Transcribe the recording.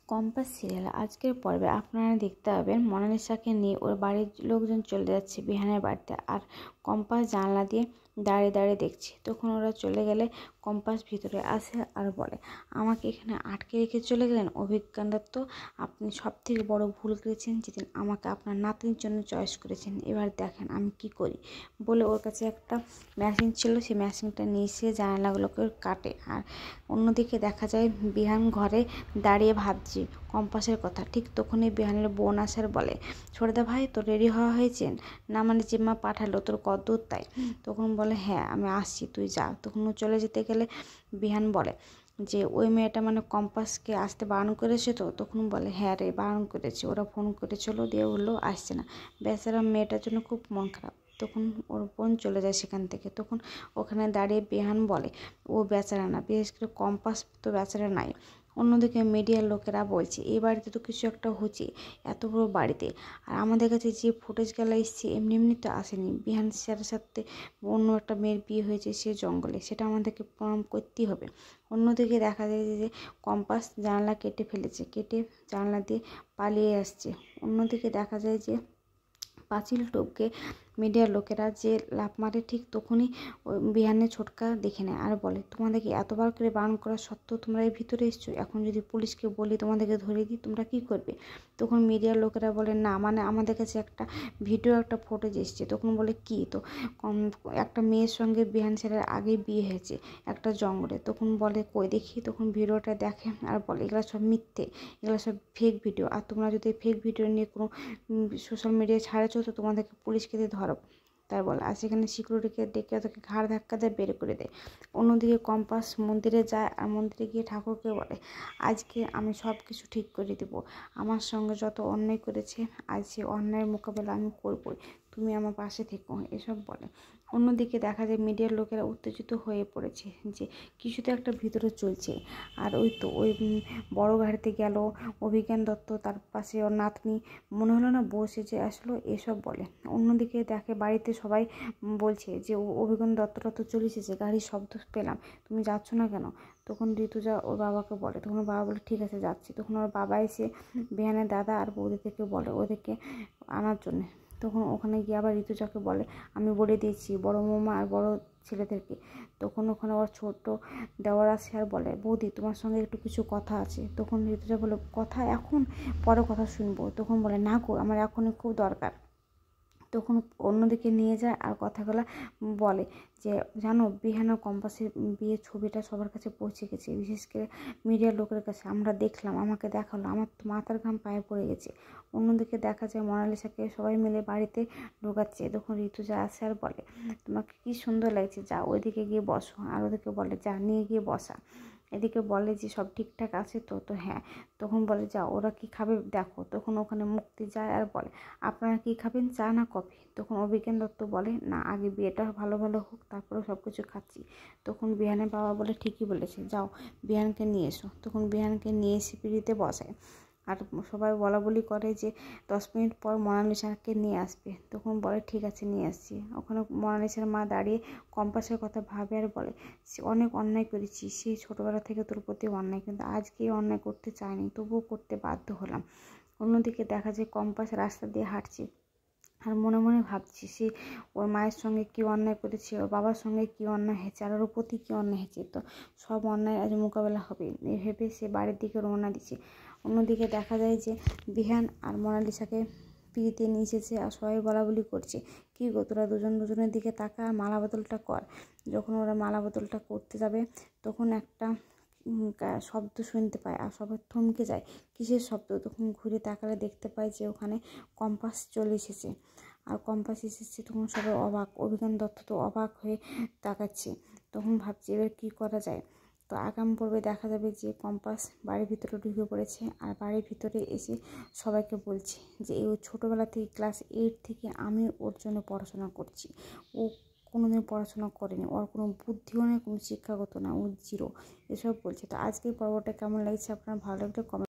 Compass serial আজকের পর্বে আপনারা দেখতে পাবেন মোনালিসাকে নিয়ে ওর বাড়ির লোকজন চলে যাচ্ছে বিহানের বাড়িতে। আর কম্পাস জানলা দিয়ে দাঁড়িয়ে দাঁড়িয়ে দেখছে। তখন ওরা চলে গেলে কম্পাস ভিতরে আসে আর বলে, আমাকে এখানে আটকে রেখে চলে গেলেন অভিজ্ঞান দত্ত, আপনি সব থেকে বড় ভুল করেছেন যেদিন আমাকে আপনার নাতনির জন্য চয়েস করেছেন। এবার দেখেন আমি কি করি। বলে ওর কাছে একটা মেশিন ছিল, সেই মেশিনটা নিয়ে এসে জানালাগুলোকে কাটে। আর অন্যদিকে দেখা যায় বিহান ঘরে দাঁড়িয়ে ভাবছি কম্পাসের কথা। ঠিক তখনই বিহানের বোন আসার বলে, ছোটদা ভাই তোর রেডি হওয়া হয়েছে না? মানে জিম্মা পাঠালো তোর কদ্দূর তাই? তখন বলে, হ্যাঁ আমি আসছি, তুই যা। তখন ও চলে যেতে গেলে বিহান বলে যে ওই মেয়েটা মানে কম্পাসকে আসতে বারণ করেছে তো? তখন বলে, হ্যাঁ রে বারণ করেছে, ওরা ফোন করেছিল দিয়ে বললো আসছে না। বেচারা মেয়েটার জন্য খুব মন খারাপ। তখন ওর বোন চলে যায় সেখান থেকে। তখন ওখানে দাঁড়িয়ে বিহান বলে, ও বেচারা না, বিশেষ করে কম্পাস তো বেচারা নাই। অন্যদিকে মিডিয়ার লোকেরা বলছে এই বাড়িতে তো কিছু একটা হচ্ছে, এত বড় বাড়িতে। আর আমাদের কাছে যে ফুটেজগুলো এসছে এমনি এমনি তো আসেনি। বিহান স্যারের সাথে অন্য একটা মেয়ের বিয়ে হয়েছে সে জঙ্গলে, সেটা আমাদেরকে প্রমাণ করতেই হবে। অন্যদিকে দেখা যায় যে কম্পাস জানলা কেটে ফেলেছে, কেটে জানলা দিয়ে পালিয়ে আসছে। অন্যদিকে দেখা যায় যে পাঁচিল টপকে মিডিয়ার লোকেরা যে লাফ মারে, ঠিক তখনই ওই বিহানের ছোটকা দেখে নেয় আর বলে, তোমাদেরকে এতবার করে বারণ করা সত্ত্বেও তোমরা এই ভিতরে এসছো, এখন যদি পুলিশকে বলি তোমাদেরকে ধরে দিই তোমরা কী করবে? তখন মিডিয়ার লোকেরা বলে, না মানে আমাদের কাছে একটা ভিডিও একটা ফুটেজ এসছে। তখন বলে কি? তো একটা মেয়ের সঙ্গে বিহান স্যারের আগে বিয়ে হয়েছে একটা জঙ্গলে। তখন বলে কই দেখি। তখন ভিডিওটা দেখে আর বলে এগুলো সব মিথ্যে, এগুলো সব ফেক ভিডিও। আর তোমরা যদি ফেক ভিডিও নিয়ে কোনো সোশ্যাল মিডিয়ায় ছাড়েছো তো তোমাদেরকে পুলিশকে দিয়ে ধরো, তাই বলে। আর সেখানে সিকিউরিটিকে ডেকে ওদেরকে ঘাড় ধাক্কা দিয়ে বের করে দেয়। অন্যদিকে কম্পাস মন্দিরে যায় আর মন্দিরে গিয়ে ঠাকুরকে বলে, আজকে আমি সব কিছু ঠিক করে দেবো, আমার সঙ্গে যত অন্যায় করেছে আজ সে অন্যায়ের মোকাবেলা আমি করবই, তুমি আমার পাশে থেকো, এসব বলে। অন্যদিকে দেখা যায় মিডিয়ার লোকেরা উত্তেজিত হয়ে পড়েছে যে কিছু তো একটা ভিতরে চলছে। আর ওই তো ওই বড় গাড়িতে গেল অভিজ্ঞান দত্ত, তার পাশে ওর নাতনি, মনে হলো না বসে যে আসলো, এসব বলে। অন্যদিকে দেখে বাড়িতে সবাই বলছে যে অভিজ্ঞান দত্তটা তো চলে এসেছে, গাড়ির শব্দ পেলাম, তুমি যাচ্ছ না কেন? তখন ঋতুজা ওর বাবাকে বলে, তখন ওর বাবা বলে ঠিক আছে যাচ্ছি। তখন ওর বাবা এসে বিহানের দাদা আর বৌদিদেরকে বলে ওদেরকে আনার জন্যে। তখন ওখানে গিয়ে আবার ঋতুজাকে বলে, আমি বলে দিয়েছি বড় বৌমা আর বড় ছেলেদেরকে। তখন ওখানে ওর ছোট দেওয়ার আসে আর বলে, বৌদি তোমার সঙ্গে একটু কিছু কথা আছে। তখন ঋতুজা বলে, কথা এখন? পরে কথা শুনবো। তখন বলে, না গো আমার এখনই খুব দরকার। তখন অন্যদিকে নিয়ে যায় আর কথাগুলো বলে যে জানো বিহান ও কম্পাসের বিয়ের ছবিটা সবার কাছে পৌঁছে গেছে, বিশেষ করে মিডিয়ার লোকের কাছে। আমরা দেখলাম, আমাকে দেখালো, আমার তো মাথার ঘাম পায়ে পড়ে গেছে। অন্যদিকে দেখা যায় মোনালিসাকে সবাই মিলে বাড়িতে ঢোকাচ্ছে। তখন ঋতুজা আসে আর বলে, তোমাকে কি সুন্দর লাগছে, যা ওইদিকে গিয়ে বসো। আর ওদেরকে বলে যা নিয়ে গিয়ে বসা। এদিকে বলে যে সব ঠিকঠাক আছে তো? তো হ্যাঁ। তখন বলে যা ওরা কি খাবে দেখো। তখন ওখানে মুক্তি যায় আর বলে, আপনারা কি খাবেন, চা না কফি? তখন অভিজ্ঞান দত্ত বলে, না আগে বিয়েটা ভালো ভালো হোক, তারপরে সব কিছু খাচ্ছি। তখন বিহানের বাবা বলে, ঠিকই বলেছে, যাও বিহানকে নিয়ে এসো। তখন বিহানকে নিয়ে এসে পিড়িতে বসায়। আর সবাই বলা বলি করে যে 10 মিনিট পর মোনালিসাকে নিয়ে আসবে। তখন বলে ঠিক আছে নিয়ে আসছি। ওখানে মোনালিসার মা দাঁড়িয়ে কম্পাসের কথা ভাবে আর বলে, সে অনেক অন্যায় করেছি, সেই ছোটোবেলা থেকে তোর প্রতি অন্যায়, কিন্তু আজকে অন্যায় করতে চাইনি, তবুও করতে বাধ্য হলাম। অন্যদিকে দেখা যায় কম্পাস রাস্তা দিয়ে হাঁটছে আর মনে মনে ভাবছি সে ওর মায়ের সঙ্গে কী অন্যায় করেছে, ওর বাবার সঙ্গে কী অন্যায় হয়েছে, আর ওর প্রতি কী অন্যায় হয়েছে। তো সব অন্যায় আজ মোকাবেলা হবে এই ভেবে সে বাড়ির দিকে রওনা দিচ্ছে। অন্যদিকে দেখা যায় যে বিহান আর মোনালিসাকে পিড়িতে নিয়ে এসেছে আর সবাই বলাবলি করছে, কী গো তোরা দুজন দুজনের দিকে তাকা আর মালা বদলটা কর। যখন ওরা মালা বদলটা করতে যাবে তখন একটা শব্দ শুনতে পায় আর সবাই থমকে যায়, কিসের শব্দ? তখন ঘুরে তাকালে দেখতে পায় যে ওখানে কম্পাস চলে এসেছে। আর কম্পাস এসেছে তখন সবাই অবাক, অভিজ্ঞান দত্ত তো অবাক হয়ে তাকাচ্ছে। তখন ভাবছি এবার কী করা যায়। তো আগাম পর্বে দেখা যাবে যে কম্পাস বাড়ির ভিতরে ঢুকে পড়েছে আর বাড়ির ভিতরে এসে সবাইকে বলছে যে ও ছোটোবেলা থেকে ক্লাস 8 থেকে আমি ওর জন্য পড়াশোনা করছি, ও কোনোদিন পড়াশোনা করেনি, ওর কোনো বুদ্ধিও নেই, কোনো শিক্ষাগত না, ও জিরো, এসব বলছে। তো আজকের পর্বটা কেমন লাগছে আপনার, ভালো লাগলে কমেন্ট